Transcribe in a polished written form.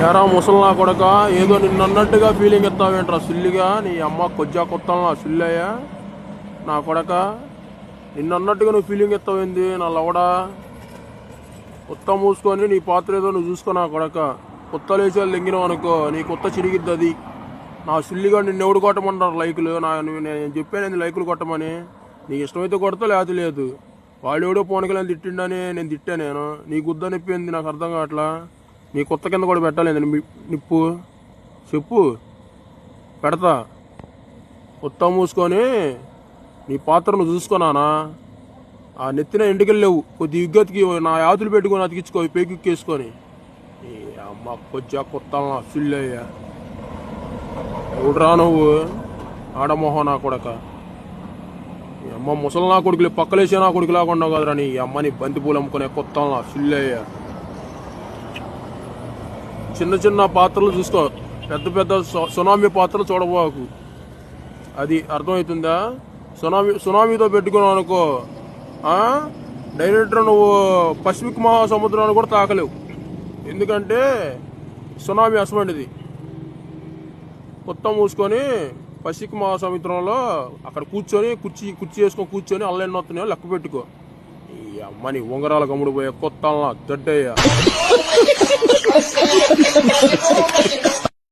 ఏరా ముసలినా కొడక ఏదో నిన్నన్నట్టుగా ఫీలింగ్ ఇస్తావేంట్రా సుల్లిగా నీ అమ్మ కొజ్జా కొత్తలా సుల్లయ్యా నా కొడక నిన్నన్నట్టుగా నువ్వు ఫీలింగ్ ఇస్తావేంది నా లవడా కొత్త మూసుకొని నీ పాత్ర ఏదో నువ్వు చూసుకో నా కొడక కొత్త లేచాలు దింగినావు అనుకో నీ కొత్త చిరిగిద్ది అది నా సుల్లిగా నిన్ను ఎవడు కొట్టమంటారు లైకులు నేను చెప్పాను లైకులు కొట్టమని నీకు ఇష్టమైతే కొడతా లేకపోతే లేదు వాడు ఎవడో పోనకలని తిట్టిండని నేను తిట్టా నేను నీ గుద్ద నిప్పింది నాకు అర్థం కావట్లా నీ కొత్త కింద కూడా పెట్టలేదు నిప్పు చెప్పు పెడతా కొత్త మూసుకొని నీ పాత్రను చూసుకున్నానా ఆ నెత్తిన ఎండుకెళ్ళలేవు కొద్ది యుగ్గతికి నా యాతులు పెట్టుకొని అతికించుకో పేకెక్కేసుకొని ఈ అమ్మ కొద్దిగా కొత్త సుల్లయ్యా ఎవడురా నువ్వు ఆడమోహం నా కొడక ఈ అమ్మ ముసలి నా కొడుకులు పక్కలేసే నా కొడుకు లేకుండా కదరా నీ అమ్మని బంతిపూలు అమ్ముకునే కొత్త సుల్లయ్యా చిన్న చిన్న పాత్రలు చూసుకో పెద్ద పెద్ద సునామీ పాత్రలు చూడబోకు అది అర్థమవుతుందా సునామీతో పెట్టుకున్నావు అనుకో డైరెక్టర్ నువ్వు పసిఫిక్ మహాసముద్రాన్ని కూడా తాకలేవు ఎందుకంటే సునామీ అసమంటిది కొత్త మూసుకొని పసిఫిక్ మహాసముద్రంలో అక్కడ కూర్చొని కుర్చీ వేసుకొని కూర్చొని అల్లెన్ని వస్తున్నాయో లెక్క పెట్టుకో ఈ అమ్మని ఉంగరాల గమ్ముడు పోయే కొత్త దొడ్డయ్యా